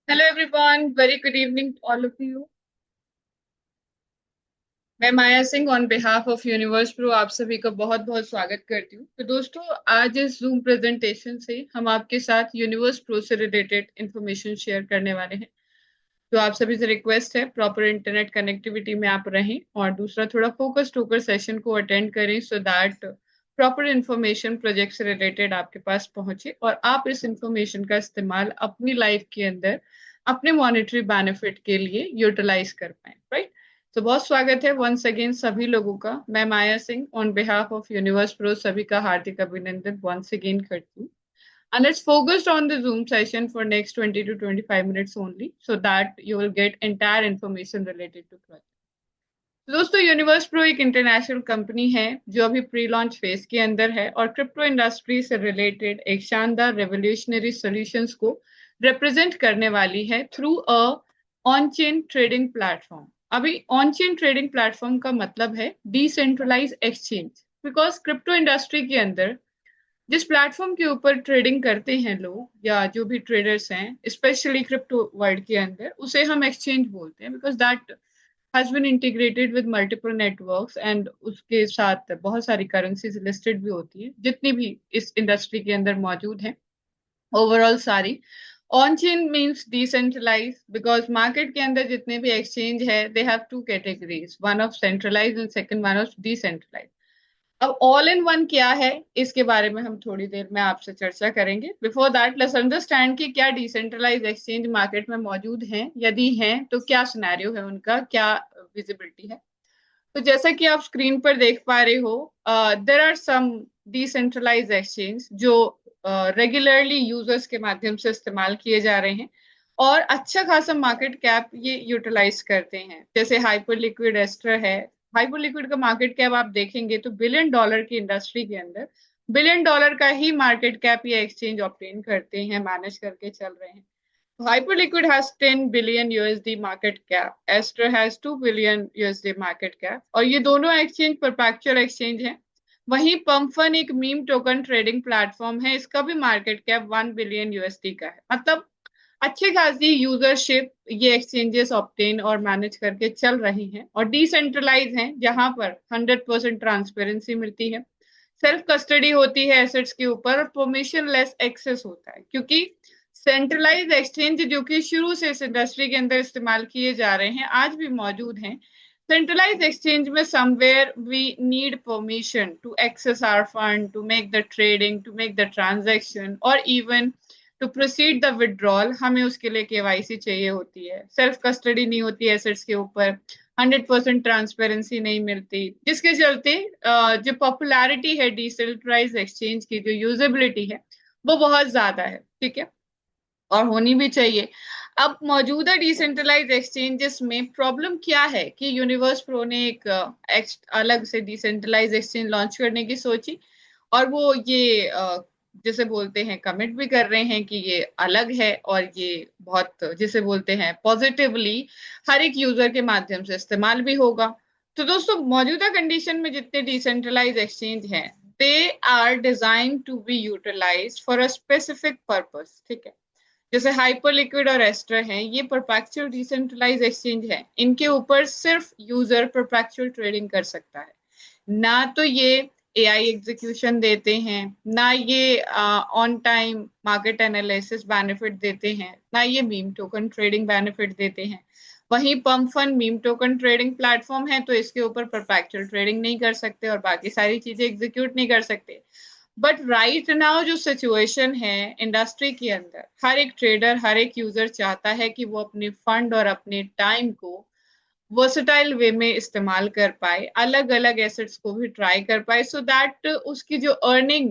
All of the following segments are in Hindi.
Hello everyone, very good evening to all of you. मैं Maya Singh on behalf of universe Pro आप सभी का बहुत बहुत स्वागत करती हूँ। तो दोस्तों, आज इस जूम प्रेजेंटेशन से हम आपके साथ यूनिवर्स प्रो से रिलेटेड इंफॉर्मेशन शेयर करने वाले हैं। तो आप सभी से रिक्वेस्ट है, प्रॉपर इंटरनेट कनेक्टिविटी में आप रहें और दूसरा थोड़ा फोकस्ड होकर सेशन को अटेंड करें so that proper information project से रिलेटेड आपके पास पहुंचे और आप इस इंफॉर्मेशन का इस्तेमाल अपनी लाइफ के अंदर अपने मॉनेटरी बेनिफिट के लिए यूटिलाइज कर पाए, राइट। तो बहुत स्वागत है वंस अगेन सभी लोगों का। मैं Maya Singh on behalf of universe Pro सभी का हार्दिक अभिनंदन वंस अगेन करती हूँ। And it's focused on the Zoom session for next 20 to 25 minutes only, so that you will get entire information related to project. तो दोस्तों, यूनिवर्स प्रो एक इंटरनेशनल कंपनी है जो अभी प्री लॉन्च फेज के अंदर है और क्रिप्टो इंडस्ट्री से रिलेटेड एक शानदार रेवोल्यूशनरी सॉल्यूशंस को रिप्रेजेंट करने वाली है through a on chain trading platform. अभी ऑन चेन ट्रेडिंग प्लेटफॉर्म का मतलब है decentralise exchange, because crypto industry के अंदर जिस प्लेटफॉर्म के ऊपर ट्रेडिंग करते हैं लोग या जो भी ट्रेडर्स हैं स्पेशली क्रिप्टो वर्ल्ड के अंदर, उसे हम एक्सचेंज बोलते हैं because that has been integrated with multiple networks and उसके साथ बहुत सारी करेंसीज लिस्टेड भी होती है जितनी भी इस इंडस्ट्री के अंदर मौजूद हैं, ओवरऑल सारी। On chain means decentralise because market के अंदर जितने भी एक्सचेंज है they have two categories, one of centralise and second one of decentralise. अब ऑल इन वन क्या है इसके बारे में हम थोड़ी देर में आपसे चर्चा करेंगे। बिफोर दैट लेट्स अंडरस्टैंड कि क्या डिसेंट्रलाइज एक्सचेंज मार्केट में मौजूद हैं, यदि हैं तो क्या सिनेरियो है उनका, क्या विजिबिलिटी है। तो जैसा कि आप स्क्रीन पर देख पा रहे हो, there are some decentralise exchange जो रेगुलरली यूजर्स के माध्यम से इस्तेमाल किए जा रहे हैं और अच्छा खासा मार्केट कैप ये यूटिलाइज करते हैं, जैसे हाइपर लिक्विड एस्टर है। हाइपर लिक्विड का मार्केट कैप आप देखेंगे तो बिलियन डॉलर की इंडस्ट्री के अंदर बिलियन डॉलर का ही मार्केट कैप ये एक्सचेंज ऑब्टेन करते हैं, मैनेज करके चल रहे हैं। Hyperliquid has 10 billion USD market cap. Aster has 2 billion USD market cap. और ये दोनों एक्सचेंज परपेचुअल एक्सचेंज हैं। वहीं पम्पफन एक मीम टोकन ट्रेडिंग प्लेटफॉर्म है, इसका भी मार्केट कैप 1 बिलियन यूएसडी का है। मतलब अच्छी खासी यूजरशिप ये एक्सचेंजेस ऑब्टेन और मैनेज करके चल रही हैं और डिसेंट्रलाइज हैं, जहां पर 100% ट्रांसपेरेंसी मिलती है, सेल्फ कस्टडी होती है एसेट्स के ऊपर और परमिशन लेस एक्सेस होता है। क्योंकि सेंट्रलाइज एक्सचेंज जो कि शुरू से इस इंडस्ट्री के अंदर इस्तेमाल किए जा रहे हैं, आज भी मौजूद हैं। सेंट्रलाइज एक्सचेंज में somewhere we need permission to access our fund, to make the trading, to make the transaction और even to proceed the withdrawal. हमें उसके लिए केवाईसी चाहिए होती है, सेल्फ कस्टडी नहीं होती एसेट्स के ऊपर, 100% ट्रांसपेरेंसी नहीं मिलती, जिसके चलते जो पॉपुलैरिटी है डिसेंट्रलाइज एक्सचेंज की, जो यूजेबिलिटी है वो बहुत ज्यादा है, ठीक है, और होनी भी चाहिए। अब मौजूदा डिसेंट्रलाइज एक्सचेंजेस में प्रॉब्लम क्या है कि यूनिवर्स प्रो ने एक अलग से डिसेंट्रलाइज एक्सचेंज लॉन्च करने की सोची और वो ये जिसे बोलते हैं कमिट भी कर रहे हैं कि ये अलग है और ये बहुत जिसे बोलते हैं पॉजिटिवली हर एक यूजर के माध्यम से इस्तेमाल भी होगा। तो दोस्तों, मौजूदा कंडीशन में जितने डिसेंट्रलाइज एक्सचेंज हैं they are design to be utilised for a specific purpose, ठीक है। जैसे हाइपर लिक्विड और एस्टर हैं, ये परपेचुअल डिसेंट्रलाइज एक्सचेंज है, इनके ऊपर सिर्फ यूजर परपेचुअल ट्रेडिंग कर सकता है, ना तो ये एआई एग्जीक्यूशन देते हैं, ना ये on time market analysis benefit देते हैं, ना ये मीम टोकन ट्रेडिंग बेनिफिट देते हैं। वहीं pump fund meme token trading platform है तो इसके ऊपर परपेचुअल ट्रेडिंग नहीं कर सकते और बाकी सारी चीजें एग्जीक्यूट नहीं कर सकते। बट राइट नाउ जो सिचुएशन है इंडस्ट्री के अंदर, हर एक ट्रेडर हर एक यूजर चाहता है कि वो अपने फंड और अपने टाइम को वर्सटाइल वे में इस्तेमाल कर पाए, अलग अलग एसेट्स को भी ट्राई कर पाए सो दैट उसकी जो अर्निंग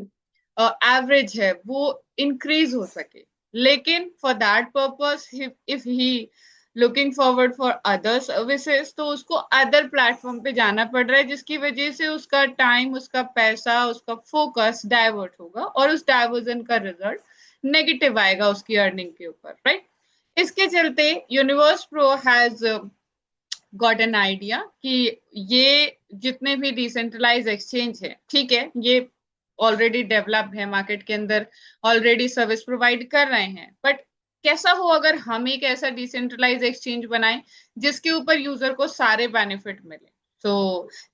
एवरेज है वो इंक्रीज हो सके। लेकिन for that purpose if he looking forward for other services तो उसको अदर प्लेटफॉर्म पे जाना पड़ रहा है, जिसकी वजह से उसका टाइम, उसका पैसा, उसका फोकस डाइवर्ट होगा और उस डाइवर्जन का रिजल्ट नेगेटिव आएगा उसकी अर्निंग के ऊपर, राइट। इसके चलते universe pro has got an idea कि ये जितने भी डिसेंट्रलाइज एक्सचेंज है, ठीक है, ये ऑलरेडी डेवलप्ड है मार्केट के अंदर, ऑलरेडी सर्विस प्रोवाइड कर रहे हैं, बट कैसा हो अगर हम एक ऐसा डिसेंट्रलाइज एक्सचेंज बनाएं जिसके ऊपर यूजर को सारे बेनिफिट मिले। So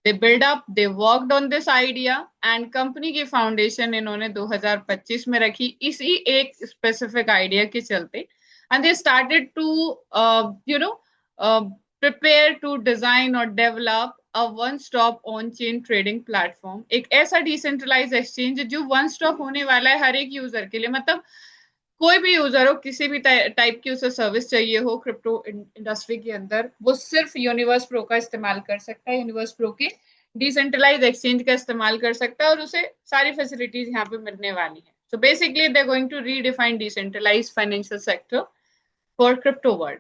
they build up, they worked on this idea and company की फाउंडेशन इन्होंने 2025 में रखी इसी एक स्पेसिफिक आइडिया के चलते। And they started to you know prepare to design और develop a one stop on chain trading platform, एक ऐसा डिसेंट्रलाइज एक्सचेंज जो वन स्टॉप होने वाला है हर एक यूजर के लिए। मतलब कोई भी यूजर हो, किसी भी टाइप की उसे सर्विस चाहिए हो क्रिप्टो इंडस्ट्री के अंदर, वो सिर्फ यूनिवर्स प्रो का इस्तेमाल कर सकता है, यूनिवर्स प्रो के डिसेंट्रलाइज एक्सचेंज का इस्तेमाल कर सकता है और उसे सारी फैसिलिटीज यहाँ पे मिलने वाली है। So basically they going to redefine decentralise financial sector for crypto world.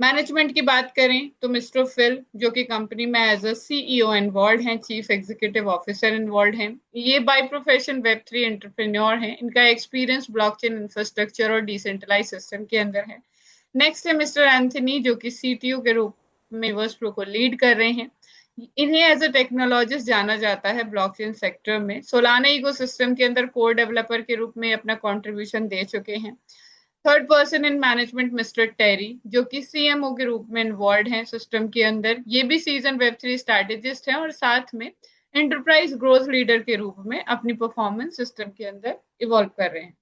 Management की बात करें तो मिस्टर फिल जो कि कंपनी में एज अ सीईओ इन्वॉल्व हैं, चीफ एग्जीक्यूटिव ऑफिसर इन्वॉल्व हैं, ये बाय प्रोफेशन वेब3 एंटरप्रेन्योर हैं। इनका एक्सपीरियंस ब्लॉकचेन इंफ्रास्ट्रक्चर और डिसेंट्रलाइज सिस्टम के अंदर है। नेक्स्ट है मिस्टर एंथनी जो कि सीटीओ के रूप में यूनिवर्स प्रो को लीड कर रहे हैं। इन्हें एज अ टेक्नोलॉजिस्ट जाना जाता है ब्लॉकचेन सेक्टर में। सोलाना इकोसिस्टम के अंदर कोर डेवलपर के रूप में अपना कंट्रीब्यूशन दे चुके हैं। Third person in management mister Terry जो कि सीएमओ के रूप में इन्वॉल्व हैं सिस्टम के अंदर। ये भी सीजन वेब3 स्ट्रैटेजिस्ट हैं और साथ में एंटरप्राइज ग्रोथ लीडर के रूप में अपनी परफॉर्मेंस सिस्टम के अंदर इवॉल्व कर रहे हैं।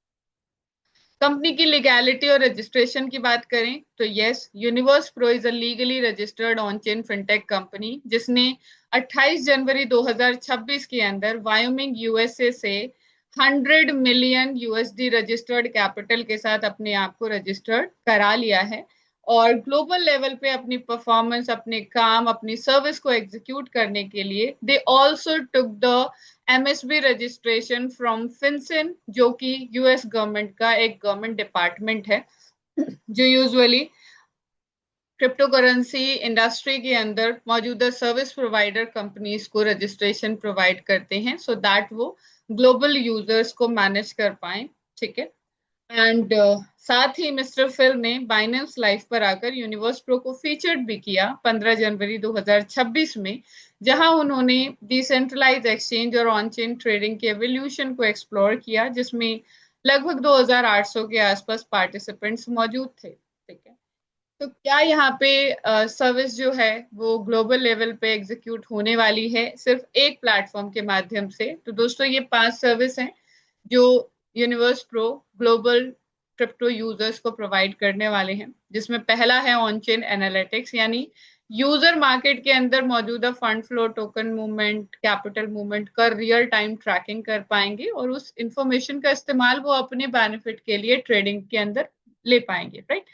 कंपनी की लीगैलिटी और रजिस्ट्रेशन की बात करें तो yes, universe Pro is a legally registered on chain fintech company जिसने 28 जनवरी 2026 के अंदर वायोमिंग यूएसए से 100 मिलियन यूएसडी रजिस्टर्ड कैपिटल के साथ अपने आप को रजिस्टर्ड करा लिया है और ग्लोबल लेवल पे अपनी परफॉर्मेंस, अपने काम, अपनी सर्विस को एग्जीक्यूट करने के लिए they also took the MSB registration from FinCEN जो कि यूएस गवर्नमेंट का एक गवर्नमेंट डिपार्टमेंट है जो यूजुअली क्रिप्टो करेंसी इंडस्ट्री के अंदर मौजूदा सर्विस प्रोवाइडर कंपनीज को रजिस्ट्रेशन प्रोवाइड करते हैं सो दैट वो ग्लोबल यूजर्स को मैनेज कर पाए। ठीक है। एंड साथ ही मिस्टर फिल ने बाइनेंस लाइव पर आकर यूनिवर्स प्रो को फीचर्ड भी किया 15 जनवरी 2026 में, जहां उन्होंने डिसेंट्रलाइज एक्सचेंज और ऑन चेन ट्रेडिंग के एवोल्यूशन को एक्सप्लोर किया जिसमें लगभग 2800 के आसपास पार्टिसिपेंट्स मौजूद थे। ठीक है। तो क्या यहाँ पे सर्विस जो है वो ग्लोबल लेवल पे एग्जीक्यूट होने वाली है सिर्फ एक प्लेटफॉर्म के माध्यम से? तो दोस्तों ये 5 सर्विस हैं जो universe pro global crypto users को प्रोवाइड करने वाले हैं, जिसमें पहला है ऑन चेन एनालिटिक्स, यानी यूजर मार्केट के अंदर मौजूदा fund flow, token movement, capital movement का रियल टाइम ट्रैकिंग कर पाएंगे और उस इंफॉर्मेशन का इस्तेमाल वो अपने बेनिफिट के लिए ट्रेडिंग के अंदर ले पाएंगे। राइट।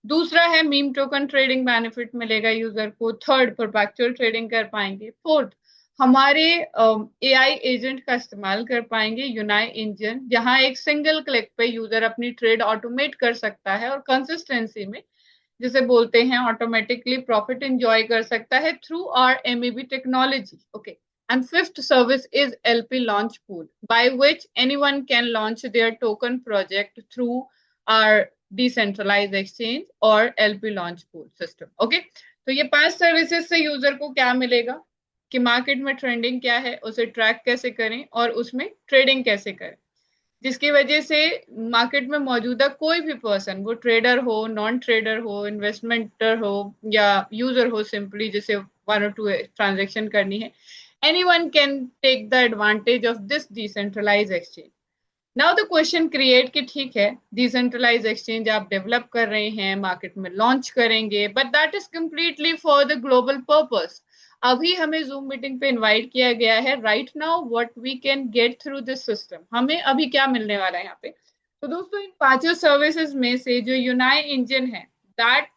दूसरा है मीम टोकन ट्रेडिंग, बेनिफिट मिलेगा यूजर को। थर्ड, परपेचुअल ट्रेडिंग कर पाएंगे। फोर्थ, हमारे एआई एजेंट का इस्तेमाल कर पाएंगे यूनाई इंजन, जहां एक सिंगल क्लिक पे यूजर अपनी ट्रेड ऑटोमेट कर सकता है और कंसिस्टेंसी में, जिसे बोलते हैं ऑटोमेटिकली, प्रॉफिट एंजॉय कर सकता है through our MEB technology. Okay. And fifth service is LP Launch Pool, by which anyone can launch their token project through our decentralized exchange और LP Launch Pool system. Okay? तो ये 5 सर्विसेज से यूजर को क्या मिलेगा कि मार्केट में ट्रेंडिंग क्या है उसे ट्रैक कैसे करें और उसमें ट्रेडिंग कैसे करें, जिसकी वजह से मार्केट में मौजूदा कोई भी पर्सन, वो ट्रेडर हो, नॉन ट्रेडर हो, इन्वेस्टमेंटर हो या यूजर हो, सिंपली जिसे 1 or 2 ट्रांजेक्शन करनी है, anyone can take the advantage of this decentralized exchange. Now the question create कि ठीक है, डिसेंट्रलाइज एक्सचेंज आप डेवलप कर रहे हैं, मार्केट में लॉन्च करेंगे, but that is completely for the global purpose. अभी हमें जूम मीटिंग पे इनवाइट किया गया है। Right now what we can get through this system, हमें अभी क्या मिलने वाला है यहाँ पे? तो दोस्तों इन 5 सर्विसेज में से जो यूनाई इंजन है, that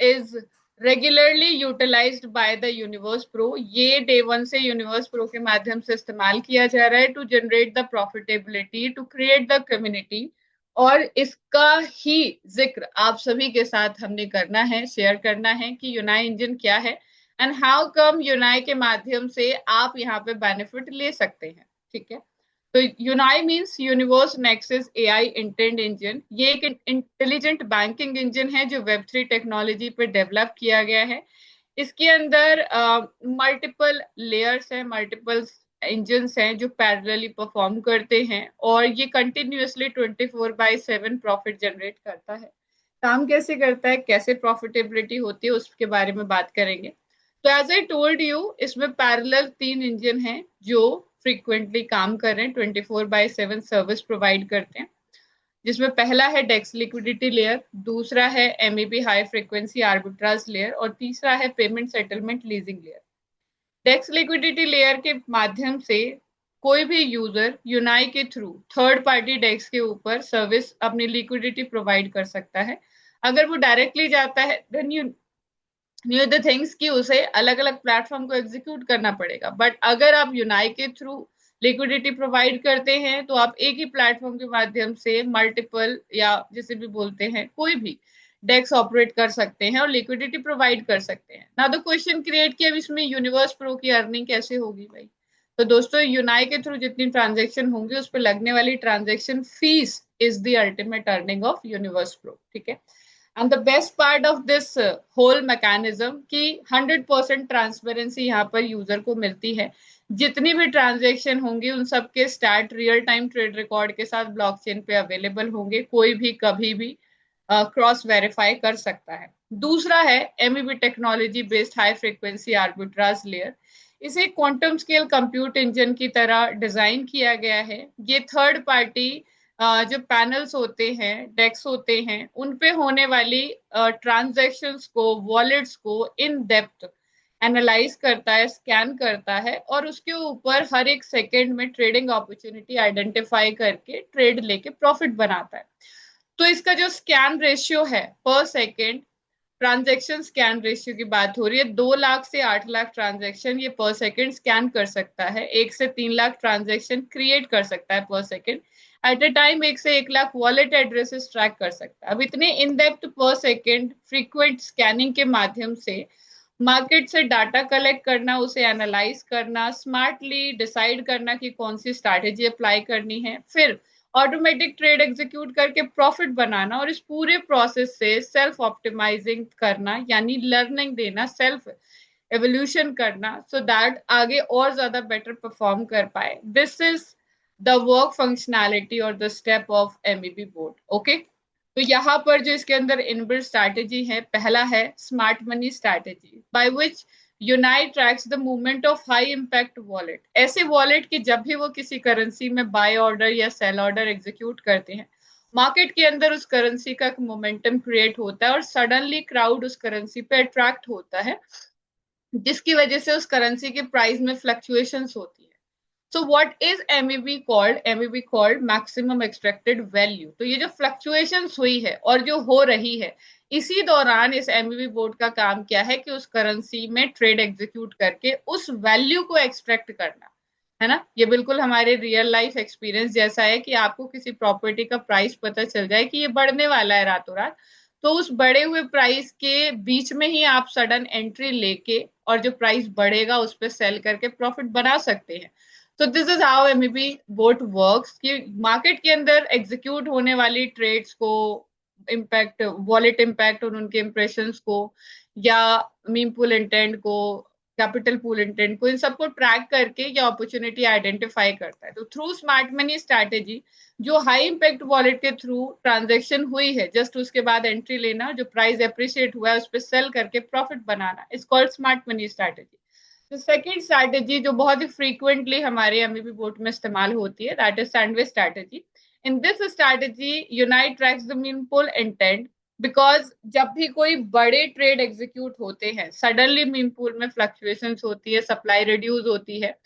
is regularly utilized by the Universe Pro। ये डे 1 से यूनिवर्स प्रो के माध्यम से इस्तेमाल किया जा रहा है to generate the profitability, to create the community, और इसका ही जिक्र आप सभी के साथ हमने करना है, शेयर करना है कि यूनाई इंजन क्या है एंड हाउ कम यूनाई के माध्यम से आप यहाँ पे बेनिफिट ले सकते हैं। ठीक है। तो UNAI means Universe Nexus AI intent engine. ये एक इंटेलिजेंट बैंकिंग इंजन है जो वेब3 टेक्नोलॉजी पे डेवलप किया गया है। इसके अंदर मल्टीपल लेयर्स है, मल्टीपल इंजन्स हैं जो पैरेलली परफॉर्म करते हैं और ये कंटिन्यूअसली 24/7 प्रॉफिट जनरेट करता है। काम कैसे करता है, कैसे प्रॉफिटेबिलिटी होती है, उसके बारे में बात करेंगे। तो एज आई टोल्ड यू, इसमें पैरेलल 3 इंजन हैं जो फ्रीक्वेंटली काम कर रहे हैं, 24/7 सर्विस प्रोवाइड करते हैं। जिसमें पहला है डेक्स लिक्विडिटी लेयर, दूसरा है MEB high frequency arbitrage layer और तीसरा है पेमेंट सेटलमेंट लीजिंग लेयर। डेक्स लिक्विडिटी लेयर के माध्यम से कोई भी यूजर यूनाई के थ्रू थर्ड पार्टी डेक्स के ऊपर सर्विस अपनी लिक्विडिटी प्रोवाइड कर सकता है। अगर वो डायरेक्टली जाता है then you know the things कि उसे अलग अलग प्लेटफॉर्म को एग्जीक्यूट करना पड़ेगा, बट अगर आप यूनाई के थ्रू लिक्विडिटी प्रोवाइड करते हैं तो आप एक ही प्लेटफॉर्म के माध्यम से मल्टीपल या जिसे भी बोलते हैं कोई भी डेक्स ऑपरेट कर सकते हैं और लिक्विडिटी प्रोवाइड कर सकते हैं ना। तो क्वेश्चन क्रिएट किया, अब इसमें यूनिवर्स प्रो की अर्निंग कैसे होगी भाई? तो दोस्तों, यूनाई के थ्रू जितनी ट्रांजेक्शन होंगी उस पर लगने वाली transaction fee is the ultimate earning of universe pro, ठीक है। And the best part of this whole mechanism कि 100% ट्रांसपेरेंसी यहाँ पर यूजर को मिलती है। जितनी भी ट्रांजैक्शन होंगी उन सब के stat real time trade record के साथ ब्लॉकचेन पे अवेलेबल होंगे, कोई भी कभी भी क्रॉस वेरीफाई कर सकता है। दूसरा है MEB technology based high frequency arbitrage layer. इसे क्वांटम स्केल कंप्यूट इंजन की तरह डिजाइन किया गया है। ये थर्ड पार्टी जो पैनल्स होते हैं, डेक्स होते हैं, उन पे होने वाली ट्रांजैक्शंस को, वॉलेट्स को इन डेप्थ एनालाइज करता है, स्कैन करता है और उसके ऊपर हर एक सेकेंड में ट्रेडिंग अपॉर्चुनिटी आइडेंटिफाई करके ट्रेड लेके प्रॉफिट बनाता है। तो इसका जो स्कैन रेशियो है पर सेकेंड, ट्रांजैक्शन स्कैन रेशियो की बात हो रही है, 2 लाख से 8 लाख ट्रांजैक्शन ये पर सेकेंड स्कैन कर सकता है। 1 से 3 लाख ट्रांजैक्शन क्रिएट कर सकता है पर सेकेंड। एट अ टाइम 1 से 1 लाख वॉलेट एड्रेसेस ट्रैक कर सकता है। अब इतने इन डेप्थ पर सेकेंड फ्रीक्वेंट स्कैनिंग के माध्यम से मार्केट से डाटा कलेक्ट करना, उसे एनालाइज करना, स्मार्टली डिसाइड करना कि कौन सी स्ट्रैटेजी अप्लाई करनी है, फिर ऑटोमेटिक ट्रेड एग्जीक्यूट करके प्रॉफिट बनाना और इस पूरे प्रोसेस से सेल्फ ऑप्टिमाइजिंग करना, यानी लर्निंग देना, सेल्फ एवोल्यूशन करना, सो दैट आगे और ज्यादा बेटर परफॉर्म कर पाए। This is the work functionality और the step of MEB board, okay. तो यहाँ पर जो इसके अंदर इनबिल्ट स्ट्रैटेजी है, पहला है smart money strategy by which unite tracks the movement of high impact wallet. ऐसे वॉलेट की जब भी वो किसी करेंसी में बाय ऑर्डर या सेल ऑर्डर एग्जीक्यूट करते हैं, मार्केट के अंदर उस करेंसी का मोमेंटम क्रिएट होता है और सडनली क्राउड उस करेंसी पे अट्रैक्ट होता है, जिसकी वजह से उस करेंसी के प्राइस में फ्लक्चुएशंस होती है। So what is MEV called? MEV called maximum extracted value. तो ये जो फ्लक्चुएशंस हुई है और जो हो रही है, इसी दौरान इस MEV बोर्ड का काम क्या है कि उस करेंसी में ट्रेड एग्जीक्यूट करके उस वैल्यू को एक्सट्रैक्ट करना है ना। ये बिल्कुल हमारे रियल लाइफ एक्सपीरियंस जैसा है कि आपको किसी प्रॉपर्टी का प्राइस पता चल जाए कि ये बढ़ने वाला है रातों रात, तो उस बढ़े हुए प्राइस के बीच में ही आप सडन एंट्री लेके और जो प्राइस बढ़ेगा उस पर सेल करके प्रॉफिट बना सकते हैं। तो this is how MEB boat works कि मार्केट के अंदर एग्जीक्यूट होने वाली ट्रेड्स को, इम्पैक्ट, वॉलेट इम्पैक्ट और उनके इंप्रेशंस को, या मीम पूल इंटेंट को, कैपिटल पूल इंटेंट को, इन सबको ट्रैक करके ये अपॉर्चुनिटी आइडेंटिफाई करता है। तो थ्रू स्मार्ट मनी स्ट्रैटेजी, जो हाई इम्पैक्ट वॉलेट के थ्रू ट्रांजेक्शन हुई है, जस्ट उसके बाद एंट्री लेना, जो प्राइस अप्रिशिएट हुआ है उस पर सेल करके प्रॉफिट बनाना, is called smart money strategy. तो सेकंड स्ट्रैटेजी जो बहुत ही फ्रीक्वेंटली हमारे एमईबी बोर्ड में इस्तेमाल होती है, that is sandwich strategy. In this strategy unit tracks the mempool intent, because जब भी कोई बड़े ट्रेड एग्जीक्यूट होते हैं, सडनली मीन पूल में फ्लक्चुएशंस होती है, सप्लाई रिड्यूस होती है,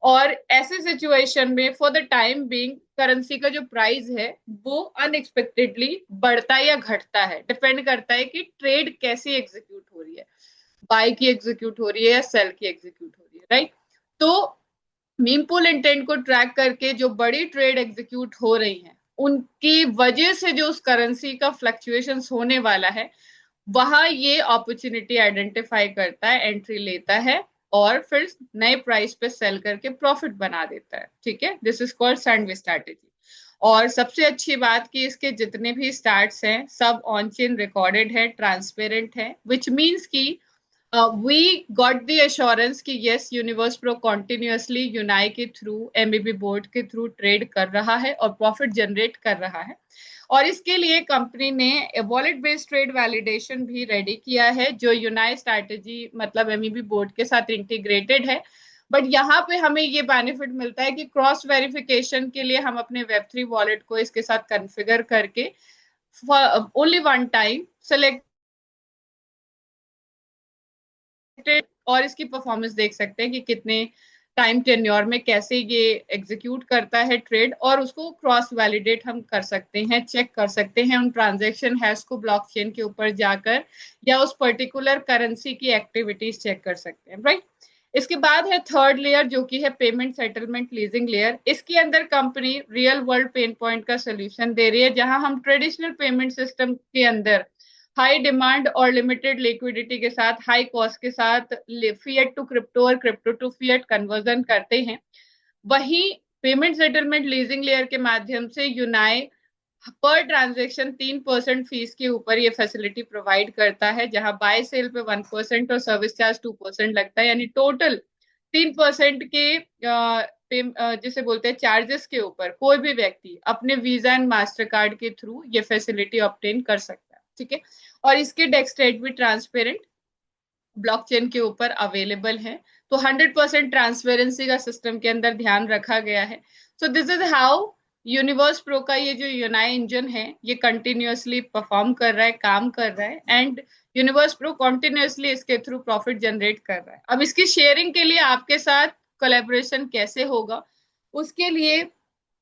और ऐसे सिचुएशन में for the time being currency का जो प्राइस है वो अनएक्सपेक्टेडली बढ़ता या घटता है, डिपेंड करता है कि ट्रेड कैसी एग्जीक्यूट हो रही है, बाय की एग्जीक्यूट हो रही है या सेल की एग्जीक्यूट हो रही है, राइट। तो मीम पूल इंटेंट को ट्रैक करके जो बड़ी ट्रेड एग्जीक्यूट हो रही हैं, उनकी वजह से जो उस करेंसी का फ्लक्चुएशंस होने वाला है, वहां ये अपॉर्चुनिटी आइडेंटिफाई करता है, एंट्री लेता है और फिर नए प्राइस पे सेल करके प्रॉफिट बना देता है, ठीक है। This is called sandwich strategy. और सबसे अच्छी बात कि इसके जितने भी स्टार्ट्स हैं सब ऑन चेन रिकॉर्डेड है, ट्रांसपेरेंट है, विच मीन्स की We got the assurance कि yes, universe pro continuously Unai के थ्रू, एमबीबी बोर्ड के थ्रू ट्रेड कर रहा है और प्रॉफिट जनरेट कर रहा है। और इसके लिए कंपनी ने वॉलेट बेस्ड ट्रेड वैलिडेशन भी रेडी किया है, जो यूनाई स्ट्रैटेजी मतलब एमईबी बोर्ड के साथ इंटीग्रेटेड है। बट यहाँ पे हमें ये बेनिफिट मिलता है कि क्रॉस वेरिफिकेशन के लिए हम अपने वेब3 वॉलेट को इसके साथ कॉन्फ़िगर करके ओनली वन टाइम सेलेक्ट और इसकी परफॉर्मेंस देख सकते हैं कि कितने टाइम टेन्योर में कैसे ये एग्जीक्यूट करता है ट्रेड, और उसको क्रॉस वैलिडेट हम कर सकते हैं, चेक कर सकते हैं उन ट्रांजैक्शन हैश को ब्लॉकचेन के ऊपर जाकर, या उस पर्टिकुलर करेंसी की एक्टिविटीज चेक कर सकते हैं, राइट। इसके बाद है थर्ड लेयर, जो कि है पेमेंट सेटलमेंट लीजिंग लेयर। इसके अंदर company real world pain point का सोल्यूशन दे रही है, जहां हम ट्रेडिशनल पेमेंट सिस्टम के अंदर हाई डिमांड और लिमिटेड लिक्विडिटी के साथ, हाई कॉस्ट के साथ फिएट टू क्रिप्टो और क्रिप्टो टू फिएट कन्वर्जन करते हैं। वही पेमेंट सेटलमेंट लीजिंग लेयर के माध्यम से यूनाई पर ट्रांजेक्शन 3% फीस के ऊपर ये फैसिलिटी प्रोवाइड करता है, जहां बाय सेल पे 1% और सर्विस चार्ज 2% लगता है, यानी टोटल 3% के जिसे बोलते हैं चार्जेस के ऊपर कोई भी व्यक्ति अपने वीजा एंड मास्टर कार्ड के थ्रू ये फैसिलिटी ऑब्टेन कर सकता है, ठीक है। और इसके डेस्क रेट भी ट्रांसपेरेंट ब्लॉकचेन के ऊपर अवेलेबल है। तो 100% ट्रांसपेरेंसी का सिस्टम के अंदर ध्यान रखा गया है। So this is how universe pro का ये जो यूनाई इंजन है ये कंटिन्यूअसली परफॉर्म कर रहा है, काम कर रहा है, एंड यूनिवर्स प्रो कंटिन्यूअसली इसके थ्रू प्रॉफिट जनरेट कर रहा है। अब इसकी शेयरिंग के लिए आपके साथ कोलैबोरेशन कैसे होगा, उसके लिए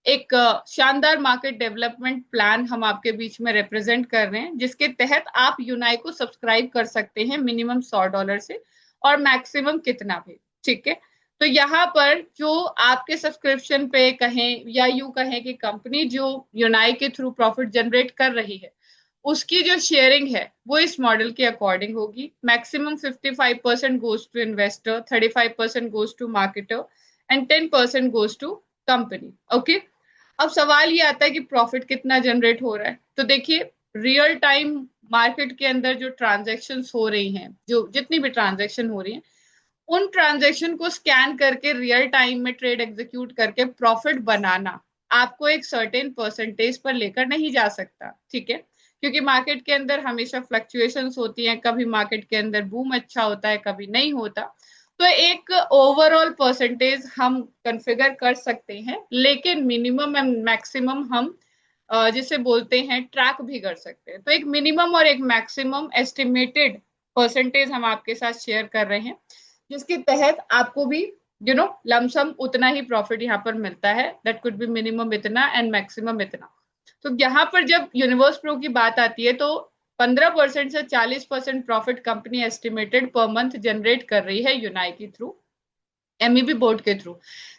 एक शानदार मार्केट डेवलपमेंट प्लान हम आपके बीच में रिप्रेजेंट कर रहे हैं, जिसके तहत आप यूनाई को सब्सक्राइब कर सकते हैं मिनिमम $100 से और मैक्सिमम कितना भी, ठीक है। तो यहाँ पर जो आपके सब्सक्रिप्शन पे कहें या यूं कहें कि कंपनी जो यूनाई के थ्रू प्रॉफिट जनरेट कर रही है, उसकी जो शेयरिंग है वो इस मॉडल के अकॉर्डिंग होगी। Maximum 55% goes to investor, 35% goes to marketer and 10% goes to company, okay. अब सवाल ये आता है कि प्रॉफिट कितना जनरेट हो रहा है। तो देखिए, रियल टाइम मार्केट के अंदर जो ट्रांजैक्शंस हो रही हैं, जो जितनी भी ट्रांजैक्शन हो रही हैं, उन ट्रांजैक्शन को स्कैन करके रियल टाइम में ट्रेड एग्जीक्यूट करके प्रॉफिट बनाना आपको एक सर्टेन परसेंटेज पर लेकर नहीं जा सकता, ठीक है। क्योंकि मार्केट के अंदर हमेशा फ्लक्चुएशंस होती हैं, कभी मार्केट के अंदर बूम अच्छा होता है, कभी नहीं होता। तो एक ओवरऑल परसेंटेज हम कंफिगर कर सकते हैं, लेकिन मिनिमम एंड मैक्सिमम हम जिसे बोलते हैं ट्रैक भी कर सकते हैं। तो एक मिनिमम और एक मैक्सिमम एस्टिमेटेड परसेंटेज हम आपके साथ शेयर कर रहे हैं, जिसके तहत आपको भी लमसम उतना ही प्रॉफिट यहाँ पर मिलता है। दैट कुड बी मिनिमम इतना एंड मैक्सिमम इतना। तो यहाँ पर जब यूनिवर्स प्रो की बात आती है, तो 15% से 40% profit company estimated per month generate कर रही है यूनाई के थ्रू, एमईबी बोर्ड के थ्रू,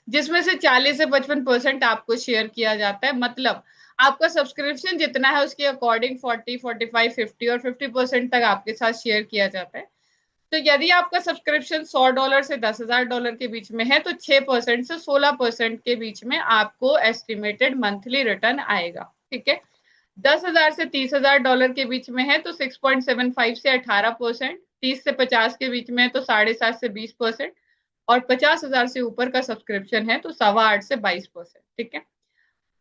जिसमें से 40 से 55% आपको शेयर किया जाता है। मतलब आपका सब्सक्रिप्शन जितना है उसके अकॉर्डिंग 40, 45, 50 और 50% तक आपके साथ शेयर किया जाता है। तो यदि आपका सब्सक्रिप्शन $100 से $10,000 के बीच में है, तो 6% से 16% के बीच में आपको एस्टिमेटेड मंथली रिटर्न आएगा, ठीक है। 10,000 से $30,000 के बीच में है तो 6.75 से 18%, 30 से 50 के बीच में है तो 7.5 से 20%, और 50,000 से ऊपर का सब्सक्रिप्शन है तो 8.25 से 22%, ठीक है।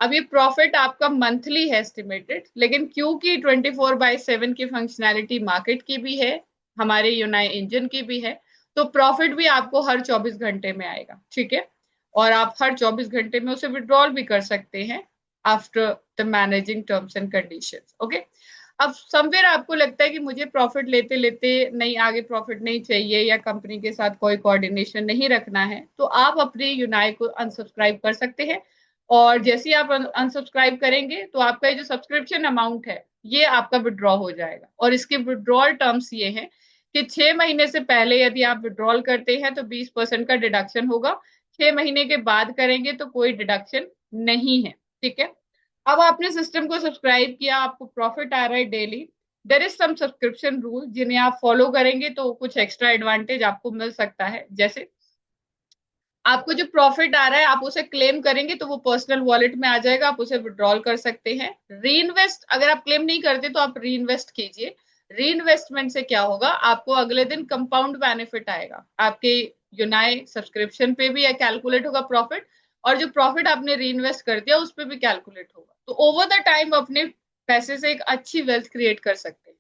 अब ये प्रॉफिट आपका मंथली है एस्टिमेटेड, लेकिन क्योंकि 24/7 की फंक्शनैलिटी मार्केट की भी है, हमारे यूनाई इंजन की भी है, तो प्रॉफिट भी आपको हर 24 घंटे में आएगा, ठीक है। और आप हर 24 घंटे में उसे विड्रॉल भी कर सकते हैं after the managing terms and conditions, okay. अब समवेयर आपको लगता है कि मुझे प्रॉफिट लेते लेते नहीं, आगे प्रॉफिट नहीं चाहिए, या कंपनी के साथ कोई कोऑर्डिनेशन नहीं रखना है, तो आप अपने यूनाई को अनसब्सक्राइब कर सकते हैं। और जैसे ही आप अनसब्सक्राइब करेंगे तो आपका जो सब्सक्रिप्शन अमाउंट है ये आपका विड्रॉ हो जाएगा। और इसके विड्रॉल टर्म्स ये हैं कि 6 महीने से पहले यदि आप विड्रॉल करते हैं तो 20% का डिडक्शन होगा, 6 महीने के बाद करेंगे तो कोई डिडक्शन नहीं है, ठीक है। अब आपने सिस्टम को सब्सक्राइब किया, आपको प्रॉफिट आ रहा है daily, there is some subscription rule जिन्हें आप फॉलो करेंगे तो कुछ एक्स्ट्रा एडवांटेज आपको मिल सकता है। जैसे आपको जो प्रॉफिट आ रहा है आप उसे क्लेम करेंगे तो वो पर्सनल वॉलेट में आ जाएगा, आप उसे विड्रॉल कर सकते हैं। री इन्वेस्ट अगर आप क्लेम नहीं करते तो आप री इन्वेस्ट कीजिए, री इन्वेस्टमेंट से क्या होगा, आपको अगले दिन कंपाउंड बेनिफिट आएगा, आपके यूनाई सब्सक्रिप्शन पे भी कैलकुलेट होगा प्रॉफिट, और जो प्रॉफिट आपने री इन्वेस्ट कर दिया उस पर भी कैलकुलेट होगा। तो ओवर द टाइम अपने पैसे से एक अच्छी वेल्थ क्रिएट कर सकते हैं।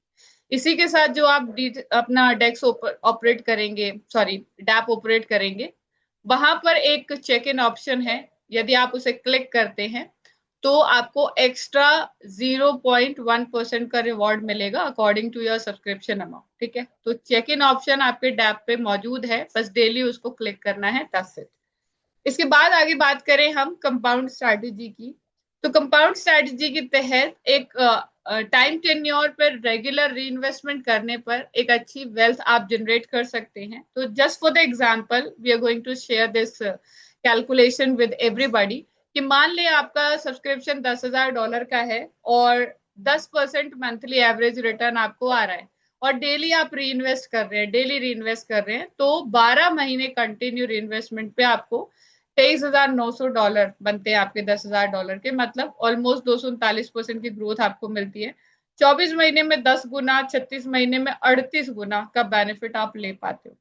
इसी के साथ जो आप अपना डेक्स ऑपरेट करेंगे, सॉरी डैप ऑपरेट करेंगे, वहां पर एक चेक इन ऑप्शन है, यदि आप उसे क्लिक करते हैं तो आपको एक्स्ट्रा 0.1% का रिवॉर्ड मिलेगा according to your subscription amount. ठीक है, तो चेक इन ऑप्शन आपके डैप पे मौजूद है, बस डेली उसको क्लिक करना है, दैट्स इट। इसके बाद आगे बात करें हम कंपाउंड स्ट्रैटेजी की, तो कंपाउंड स्ट्रैटेजी के तहत एक टाइम टेन्योर पर रेगुलर री इन्वेस्टमेंट करने पर एक अच्छी वेल्थ आप जनरेट कर सकते हैं। तो just for the example we are going to share this calculation with everybody, कि मान ले आपका सब्सक्रिप्शन $10,000 का है और 10% मंथली एवरेज रिटर्न आपको आ रहा है, और डेली आप री इन्वेस्ट कर रहे हैं, डेली री इन्वेस्ट कर रहे हैं, तो 12 महीने कंटिन्यू री इन्वेस्टमेंट पे आपको $23,900 बनते हैं आपके $10,000 के, मतलब ऑलमोस्ट 239% की ग्रोथ आपको मिलती है। 24 महीने में 10 गुना, 36 महीने में 38 गुना का बेनिफिट आप ले पाते हो।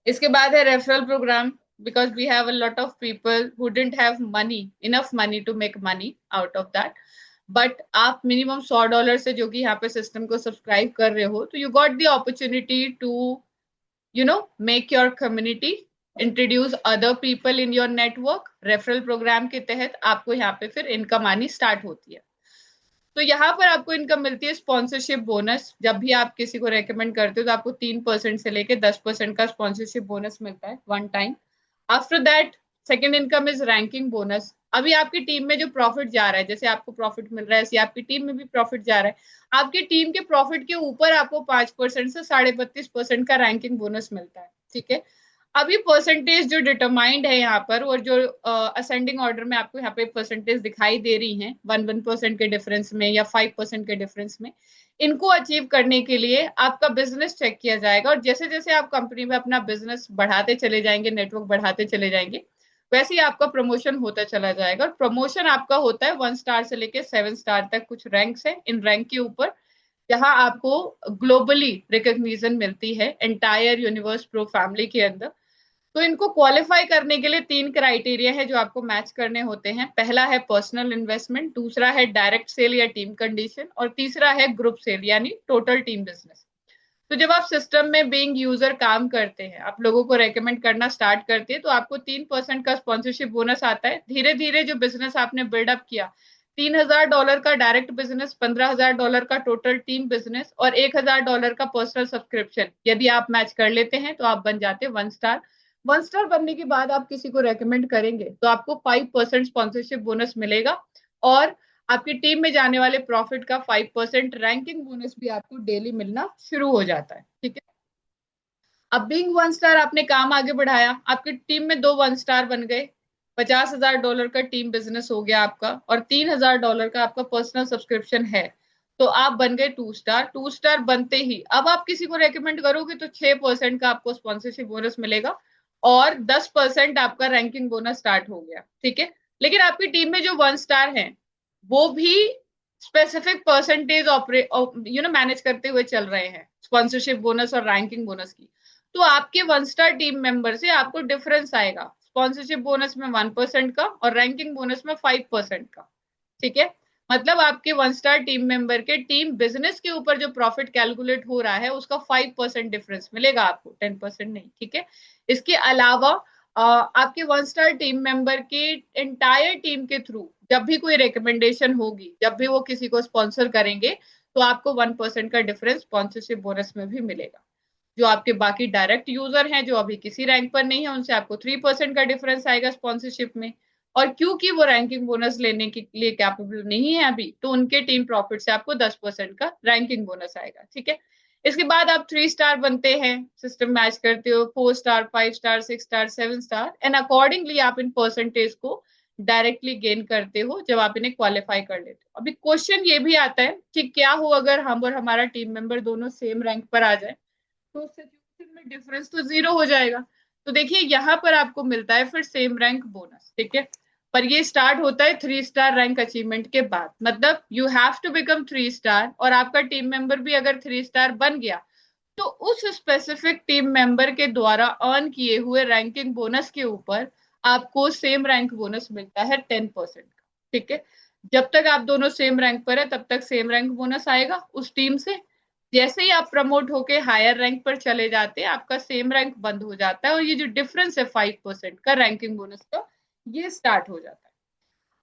इसके बाद है referral programme, because we have a lot of people who didn't have money, enough money to make money out of that, but आप मिनिमम $100 से जो कि यहाँ पे सिस्टम को सब्सक्राइब कर रहे हो, तो you got the opportunity to make your community, introduce other people in your network। Referral programme के तहत आपको यहाँ पे फिर इनकम आनी स्टार्ट होती है। तो यहाँ पर आपको इनकम मिलती है स्पॉन्सरशिप बोनस, जब भी आप किसी को रेकमेंड करते हो तो आपको 3% से लेके 10% का स्पॉन्सरशिप बोनस मिलता है one time. After that second income is ranking bonus. अभी आपकी टीम में जो प्रॉफिट जा रहा है, जैसे आपको प्रॉफिट मिल रहा है, ऐसे आपकी टीम में भी प्रॉफिट जा रहा है, आपकी टीम के प्रॉफिट के ऊपर आपको 5% से 32.5% का रैंकिंग बोनस मिलता है। ठीक है, अभी परसेंटेज जो डिटरमाइंड है यहाँ पर, और जो असेंडिंग ऑर्डर में आपको यहाँ पे परसेंटेज दिखाई दे रही हैं, 1% के डिफरेंस में या 5% के डिफरेंस में, इनको अचीव करने के लिए आपका बिजनेस चेक किया जाएगा, और जैसे जैसे आप कंपनी में अपना बिजनेस बढ़ाते चले जाएंगे, नेटवर्क बढ़ाते चले जाएंगे, वैसे ही आपका प्रमोशन होता चला जाएगा। और प्रमोशन आपका होता है 1 स्टार से लेके 7 स्टार तक, कुछ रैंक्स है, इन रैंक के ऊपर जहां आपको ग्लोबली रिकॉग्निशन मिलती है एंटायर यूनिवर्स प्रो फैमिली के अंदर। तो इनको क्वालिफाई करने के लिए 3 क्राइटेरिया है जो आपको मैच करने होते हैं। पहला है पर्सनल इन्वेस्टमेंट, दूसरा है डायरेक्ट सेल या टीम कंडीशन, और तीसरा है ग्रुप सेल यानी टोटल टीम बिजनेस। तो जब आप सिस्टम में बीइंग यूजर काम करते हैं, आप लोगों को रेकमेंड करना स्टार्ट करते हैं, तो आपको 3% का स्पॉन्सरशिप बोनस आता है। धीरे धीरे जो बिजनेस आपने बिल्डअप किया, $3,000 का डायरेक्ट बिजनेस, $15,000 का टोटल टीम बिजनेस, और $1,000 का पर्सनल सब्सक्रिप्शन, यदि आप मैच कर लेते हैं तो आप बन जाते हैं 1 स्टार। 1 स्टार बनने के बाद आप किसी को रेकमेंड करेंगे तो आपको 5% स्पॉन्सरशिप बोनस मिलेगा, और आपकी टीम में जाने वाले प्रॉफिट का 5% रैंकिंग बोनस भी आपको डेली मिलना शुरू हो जाता है। ठीक है, अब बीइंग 1 स्टार आपने काम आगे बढ़ाया, आपकी टीम में 2 1 स्टार बन गए, $50,000 का टीम बिजनेस हो गया आपका, और $3,000 का आपका पर्सनल सब्सक्रिप्शन है, तो आप बन गए 2 स्टार। 2 स्टार बनते ही अब आप किसी को रेकमेंड करोगे तो 6% का आपको स्पॉन्सरशिप बोनस मिलेगा, और 10% आपका रैंकिंग बोनस स्टार्ट हो गया। ठीक है, लेकिन आपकी टीम में जो 1 स्टार है वो भी स्पेसिफिक परसेंटेज मैनेज करते हुए चल रहे हैं स्पॉन्सरशिप बोनस और रैंकिंग बोनस की, तो आपके 1 स्टार टीम मेंबर से आपको डिफरेंस आएगा, स्पॉन्सरशिप बोनस में 1% का और रैंकिंग बोनस में 5% का। ठीक है, मतलब आपके 1 स्टार टीम मेंबर के टीम बिजनेस के ऊपर जो प्रॉफिट कैलकुलेट हो रहा है उसका 5% डिफरेंस मिलेगा आपको, 10% नहीं। ठीक है, इसके अलावा आपके 1 स्टार टीम मेंबर की एंटायर टीम के थ्रू जब भी कोई रिकमेंडेशन होगी, जब भी वो किसी को स्पॉन्सर करेंगे, तो आपको 1% का डिफरेंस स्पॉन्सरशिप बोनस में भी मिलेगा। जो आपके बाकी डायरेक्ट यूजर हैं जो अभी किसी रैंक पर नहीं है, उनसे आपको 3% का डिफरेंस आएगा स्पॉन्सरशिप में, और क्योंकि वो रैंकिंग बोनस लेने के लिए कैपेबल नहीं है अभी, तो उनके टीम प्रॉफिट से आपको 10% का रैंकिंग बोनस आएगा। ठीक है, इसके बाद आप 3 स्टार बनते हैं, सिस्टम मैच करते हो, 4 star, 5 star, 6 star, 7 star, and accordingly आप इन परसेंटेज को डायरेक्टली गेन करते हो जब आप इन्हें क्वालिफाई कर लेते हो। अभी क्वेश्चन ये भी आता है कि क्या हो अगर हम और हमारा टीम मेंबर दोनों सेम रैंक पर आ जाए, तो सिचुएशन में डिफरेंस तो 0 हो जाएगा। तो देखिए यहाँ पर आपको मिलता है फिर सेम रैंक बोनस। ठीक है, पर ये स्टार्ट होता है 3 स्टार रैंक अचीवमेंट के बाद। मतलब you have to become 3 star, और आपका टीम मेंबर भी अगर 3 स्टार बन गया तो उस स्पेसिफिक टीम मेंबर के द्वारा अर्न किए हुए रैंकिंग बोनस के ऊपर आपको सेम रैंक बोनस मिलता है 10% का। ठीक है, जब तक आप दोनों सेम रैंक पर है तब तक सेम रैंक बोनस आएगा उस टीम से। जैसे ही आप प्रमोट होके हायर रैंक पर चले जाते हैं आपका सेम रैंक बंद हो जाता है, और ये जो डिफरेंस है 5% का रैंकिंग बोनस का, ये स्टार्ट हो जाता है।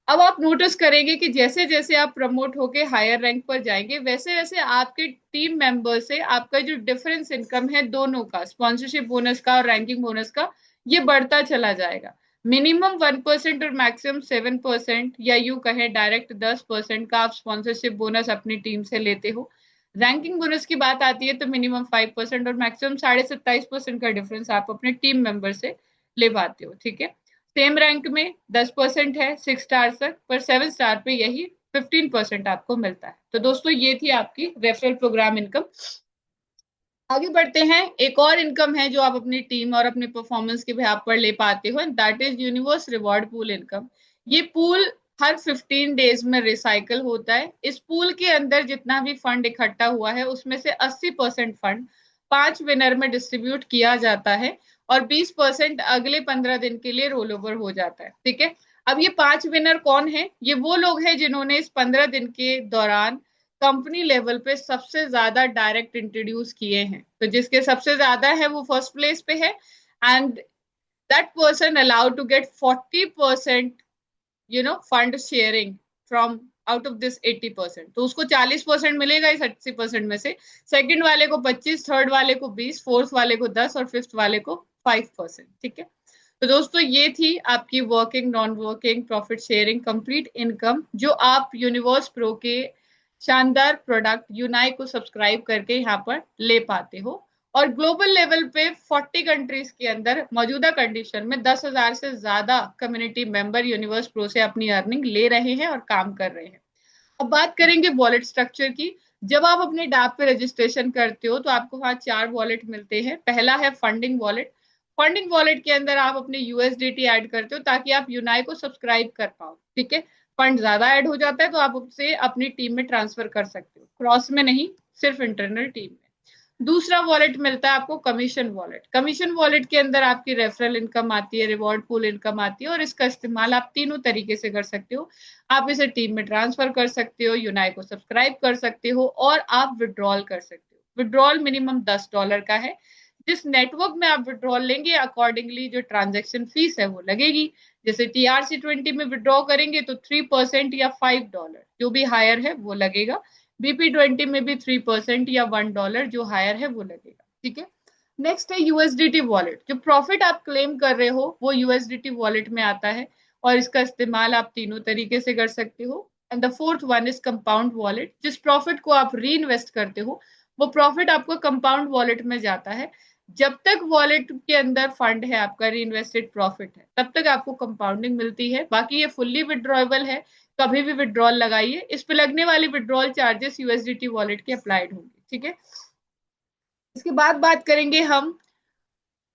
अब आप नोटिस करेंगे कि जैसे जैसे आप प्रमोट होके हायर रैंक पर जाएंगे वैसे वैसे आपके टीम मेंबर से आपका जो डिफरेंस इनकम है दोनों का, स्पॉन्सरशिप बोनस का और रैंकिंग बोनस का, ये बढ़ता चला जाएगा। मिनिमम 1% और मैक्सिमम 7%, या यूं कहें डायरेक्ट 10% का आप स्पॉन्सरशिप बोनस अपनी टीम से लेते हो। रैंकिंग बोनस की बात आती है तो मिनिमम 5% और मैक्सिमम 27.5% का डिफरेंस आप अपने टीम मेंबर से ले पाते हो। ठीक है, सेम रैंक में 10% है 6 स्टार तक, पर 7 स्टार पे यही 15% आपको मिलता है। तो दोस्तों ये थी आपकी रेफरल प्रोग्राम इनकम। आगे बढ़ते हैं, एक और इनकम है जो आप अपनी टीम और अपने परफॉर्मेंस के बिहाफ पर ले पाते हो, that is universe reward pool income. ये पूल हर 15 डेज में रिसाइकल होता है। इस पूल के अंदर जितना भी फंड इकट्ठा हुआ है उसमें से 80% फंड 5 विनर में डिस्ट्रीब्यूट किया जाता है, और 20% अगले 15 दिन के लिए रोल ओवर हो जाता है। ठीक है, अब ये 5 विनर कौन है? ये वो लोग हैं जिन्होंने इस 15 दिन के दौरान कंपनी लेवल पे सबसे ज्यादा डायरेक्ट इंट्रोड्यूस किए हैं। तो जिसके सबसे ज्यादा है वो फर्स्ट प्लेस पे है, and that person allowed to get 40% fund sharing from out of this 80%। तो उसको 40% मिलेगा इस 80% में से। सेकंड वाले को 25, थर्ड वाले को 20, फोर्थ वाले को 10 और फिफ्थ वाले को 5%। ठीक है, तो दोस्तों ये थी आपकी working non working profit sharing complete income, जो आप यूनिवर्स प्रो के शानदार प्रोडक्ट यूनाई को सब्सक्राइब करके यहाँ पर ले पाते हो। और ग्लोबल लेवल पे 40 कंट्रीज के अंदर मौजूदा कंडीशन में 10,000 से ज्यादा कम्युनिटी मेंबर यूनिवर्स प्रो से अपनी अर्निंग ले रहे हैं और काम कर रहे हैं। अब बात करेंगे वॉलेट स्ट्रक्चर की। जब आप अपने डैप पे रजिस्ट्रेशन करते हो तो आपको वहां 4 वॉलेट मिलते हैं। पहला है फंडिंग वॉलेट। फंडिंग वॉलेट के अंदर आप अपने यूएसडीटी ऐड करते हो ताकि आप यूनाई को सब्सक्राइब कर पाओ। ठीक है, फंड ज्यादा ऐड हो जाता है तो आप उसे अपनी टीम में ट्रांसफर कर सकते हो, क्रॉस में नहीं, सिर्फ इंटरनल टीम में। दूसरा वॉलेट मिलता है आपको कमीशन वॉलेट। कमीशन वॉलेट के अंदर आपकी रेफरल इनकम आती है, रिवॉर्ड पूल इनकम आती है, और इसका इस्तेमाल आप तीनों तरीके से कर सकते हो। आप इसे टीम में ट्रांसफर कर सकते हो, यूनाई को सब्सक्राइब कर सकते हो, और आप विड्रॉल कर सकते हो। विड्रॉल मिनिमम $10 का है। जिस नेटवर्क में आप विड्रॉल लेंगे अकॉर्डिंगली जो ट्रांजेक्शन फीस है वो लगेगी। जैसे TRC20 में विड्रॉ करेंगे तो 3% या $5, जो भी हायर है वो लगेगा। BP20 में भी 3% या $1 जो हायर है वो लगेगा। ठीक है, नेक्स्ट है यूएसडीटी वॉलेट। जो प्रॉफिट आप क्लेम कर रहे हो वो यूएसडीटी वॉलेट में आता है, और इसका इस्तेमाल आप तीनों तरीके से कर सकते हो। And the fourth one is compound wallet. जिस प्रॉफिट को आप री इन्वेस्ट करते हो वो प्रॉफिट आपको कंपाउंड वॉलेट में जाता है। जब तक वॉलेट के अंदर फंड है, आपका री इन्वेस्टेड प्रॉफिट है, तब तक आपको कंपाउंडिंग मिलती है। बाकी ये फुल्ली विड्रॉएबल है, कभी भी विड्रॉल लगाइए। इस पे लगने वाली विड्रॉल चार्जेस यूएसडीटी वॉलेट के अप्लाइड होंगे। ठीक है, इसके बाद बात करेंगे हम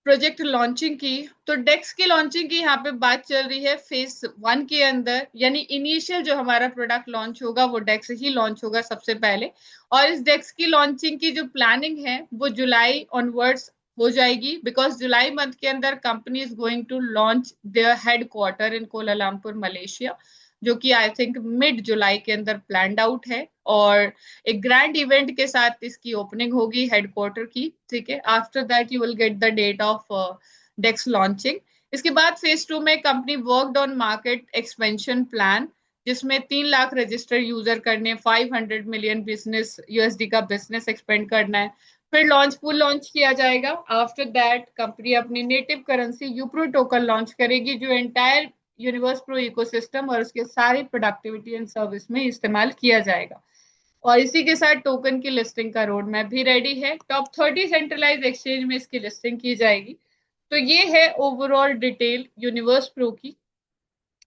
प्रोजेक्ट लॉन्चिंग की। तो डेक्स की लॉन्चिंग की यहाँ पे बात चल रही है फेज 1 के अंदर, यानी इनिशियल जो हमारा प्रोडक्ट लॉन्च होगा वो डेक्स ही लॉन्च होगा सबसे पहले। और इस डेक्स की लॉन्चिंग की जो प्लानिंग है वो जुलाई ऑनवर्ड्स हो जाएगी, बिकॉज जुलाई मंथ के अंदर company is going to launch their headquarter in Kuala Lumpur Malaysia, जो कि आई थिंक मिड जुलाई के अंदर प्लान्ड आउट है। और एक ग्रैंड इवेंट के साथ इसकी ओपनिंग होगी हेडक्वार्टर की। ठीक है, after that you will get the date of DEX launching. इसके बाद फेज 2 में company worked on market expansion plan, जिसमें 3 लाख रजिस्टर्ड यूजर करने, 500 मिलियन बिजनेस यूएसडी का बिजनेस एक्सपेंड करना है। फिर लॉन्च पूल लॉन्च किया जाएगा। आफ्टर दैट कंपनी अपनी native currency Upro token launch करेगी, जो एंटायर यूनिवर्स प्रो इकोसिस्टम और उसके सारी प्रोडक्टिविटी एंड सर्विस में इस्तेमाल किया जाएगा। और इसी के साथ टोकन की लिस्टिंग का रोड मैप भी रेडी है। टॉप 30 सेंट्रलाइज एक्सचेंज में इसकी लिस्टिंग की जाएगी। तो ये है ओवरऑल डिटेल यूनिवर्स प्रो की,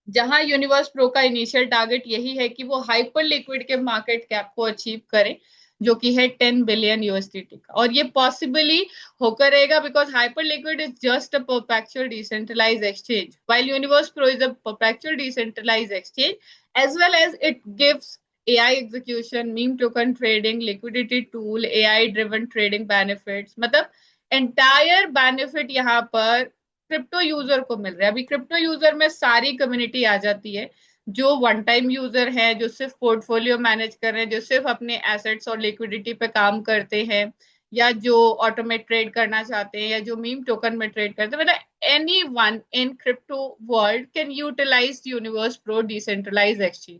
जहां यूनिवर्स प्रो का इनिशियल टारगेट यही है कि वो हाइपर लिक्विड के मार्केट कैप को अचीव करे। जो कि है 10 बिलियन यूएसडीटी का। और ये पॉसिबली होकर रहेगा because Hyperliquid is just a perpetual decentralize exchange, while Universe Pro is a perpetual decentralize exchange, as well as it gives AI execution, meme token trading, liquidity tool, AI driven trading benefits, मतलब एंटायर बेनिफिट यहाँ पर क्रिप्टो यूजर को मिल रहा है। अभी क्रिप्टो यूजर में सारी कम्युनिटी आ जाती है, जो वन टाइम यूजर है, जो सिर्फ पोर्टफोलियो मैनेज कर रहे हैं, जो सिर्फ अपने एसेट्स और लिक्विडिटी पे काम करते हैं, या जो ऑटोमेट ट्रेड करना चाहते हैं, या जो मीम टोकन में ट्रेड करते हैं, मतलब anyone in crypto world can utilize Universe Pro decentralize exchange.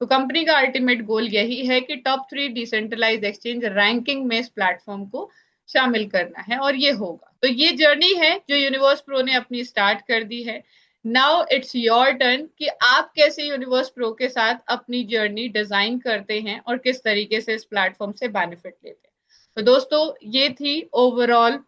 तो कंपनी का अल्टीमेट गोल यही है कि टॉप 3 डिसेंट्रलाइज एक्सचेंज रैंकिंग में इस प्लेटफॉर्म को शामिल करना है, और ये होगा। तो ये जर्नी है जो यूनिवर्स प्रो ने अपनी स्टार्ट कर दी है। नाउ इट्स योर टर्न कि आप कैसे यूनिवर्स प्रो के साथ अपनी जर्नी डिजाइन करते हैं और किस तरीके से इस प्लेटफॉर्म से बेनिफिट लेते हैं। तो दोस्तों, ये थी overall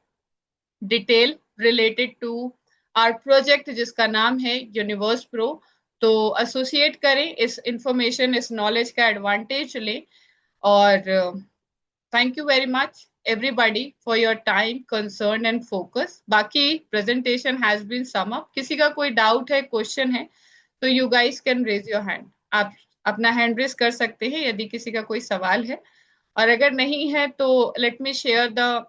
detail related to our project जिसका नाम है यूनिवर्स प्रो। तो एसोसिएट करें, इस इंफॉर्मेशन, इस नॉलेज का एडवांटेज लें। और thank you very much everybody for your time, concern and focus. बाकी presentation has been sum up. किसी का कोई डाउट है, क्वेश्चन है, तो you guys can raise your hand. आप अपना हैंड रेज कर सकते हैं यदि किसी का कोई सवाल है, और अगर नहीं है तो let me share the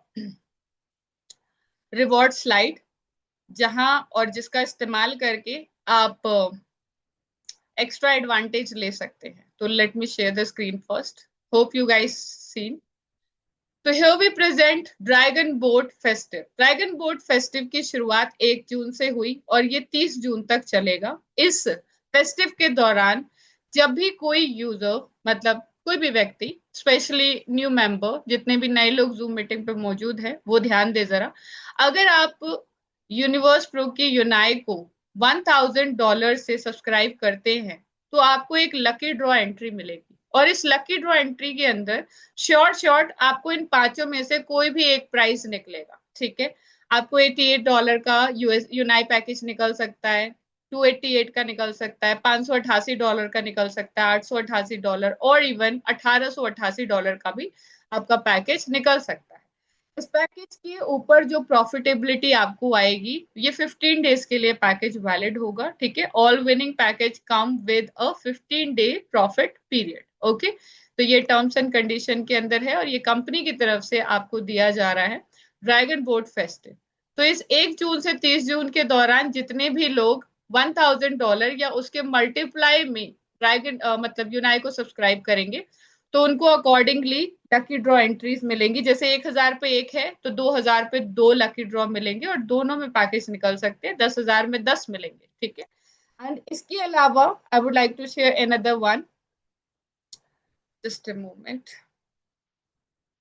reward slide, जहां और जिसका इस्तेमाल करके आप एक्स्ट्रा एडवांटेज ले सकते हैं। तो let me share the screen first, hope you guys seen. तो here we present dragon boat festive. Dragon boat festive की शुरुआत 1 जून से हुई और ये 30 जून तक चलेगा। इस फेस्टिव के दौरान जब भी कोई यूजर, मतलब कोई भी व्यक्ति, स्पेशली न्यू मेंबर, जितने भी नए लोग जूम मीटिंग पे मौजूद है वो ध्यान दे जरा, अगर आप यूनिवर्स प्रो की यूनाई को $1000 से सब्सक्राइब करते हैं तो आपको एक लकी ड्रॉ एंट्री मिलेगी। और इस लकी ड्रॉ एंट्री के अंदर शॉर्ट आपको इन पांचों में से कोई भी एक प्राइस निकलेगा। ठीक है, आपको $88 का यूएस यूनाई पैकेज निकल सकता है, 288 का निकल सकता है, $588 का निकल सकता है, $888 और इवन $1888 का भी आपका पैकेज निकल सकता है। इस पैकेज के ऊपर जो प्रॉफिटेबिलिटी आपको आएगी, ये 15 डेज के लिए पैकेज वैलिड होगा। ठीक है, all winning package come with a 15-डे प्रॉफिट पीरियड। ओके, तो ये टर्म्स एंड कंडीशन के अंदर है और ये कंपनी की तरफ से आपको दिया जा रहा है ड्रैगन बोट फेस्टिव। तो इस 1 जून से 30 जून के दौरान जितने भी लोग $1000 या उसके मल्टीप्लाई में ड्रैगन मतलब यूनाई को सब्सक्राइब करेंगे, तो उनको अकॉर्डिंगली लकी ड्रॉ एंट्रीज मिलेंगी। जैसे 1000 पे एक है तो 2000 पे 2 लकी ड्रॉ मिलेंगे और दोनों में पैकेज निकल सकते हैं, 10,000 में 10 मिलेंगे। ठीक है, एंड इसके अलावा I would like to share another one, just a moment.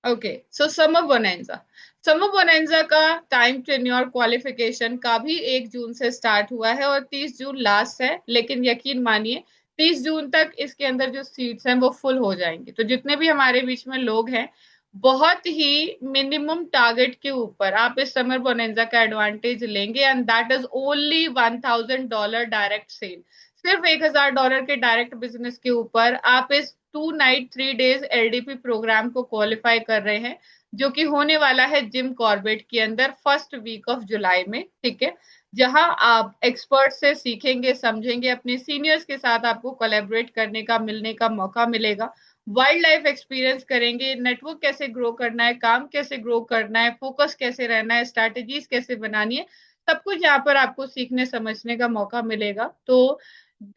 Okay, so summer bonanza. Summer bonanza का टाइम टेन्योर क्वालिफिकेशन का भी 1 जून से स्टार्ट हुआ है और 30 जून लास्ट है, लेकिन यकीन मानिए 30 जून तक इसके अंदर जो सीट्स हैं वो फुल हो जाएंगी। तो जितने भी हमारे बीच में लोग हैं, बहुत ही मिनिमम टारगेट के ऊपर आप इस समर बोनेंजा का एडवांटेज लेंगे, and that is only $1000 direct sale. सिर्फ $1000 के डायरेक्ट बिजनेस के ऊपर आप इस 2 नाइट 3 डेज एलडीपी प्रोग्राम को क्वालिफाई कर रहे हैं, जो कि होने वाला है जिम कॉर्बेट के अंदर फर्स्ट वीक ऑफ जुलाई में। ठीक है, जहां आप एक्सपर्ट से सीखेंगे, समझेंगे, अपने सीनियर्स के साथ आपको कोलैबोरेट करने का, मिलने का मौका मिलेगा, वाइल्ड लाइफ एक्सपीरियंस करेंगे, नेटवर्क कैसे ग्रो करना है, काम कैसे ग्रो करना है, फोकस कैसे रहना है, स्ट्रैटेजीज कैसे बनानी है, सब कुछ यहाँ पर आपको सीखने समझने का मौका मिलेगा। तो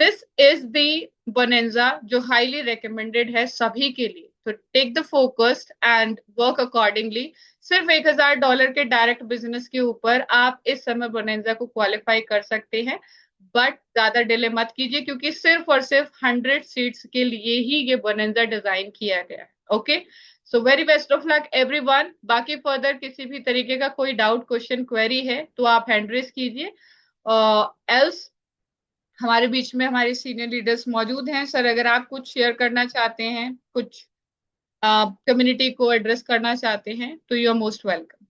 दिस इज द बोनेंजा जो हाईली रिकमेंडेड है सभी के लिए। तो take the focus and work accordingly. सिर्फ $1000 के डायरेक्ट बिजनेस के ऊपर आप इस समय बोनेंजा को क्वालिफाई कर सकते हैं, बट ज्यादा डिले मत कीजिए क्योंकि सिर्फ और सिर्फ 100 सीट्स के लिए ही ये बोनेंजा डिजाइन किया गया है। Okay, so very best of luck everyone. बाकी फर्दर किसी भी तरीके का कोई डाउट, क्वेश्चन, क्वेरी है तो आप हैंड रेज कीजिए, एल्स हमारे बीच में हमारे सीनियर लीडर्स मौजूद हैं। सर, अगर आप कुछ शेयर करना चाहते हैं, कुछ कम्युनिटी को एड्रेस करना चाहते हैं, तो यू आर मोस्ट वेलकम।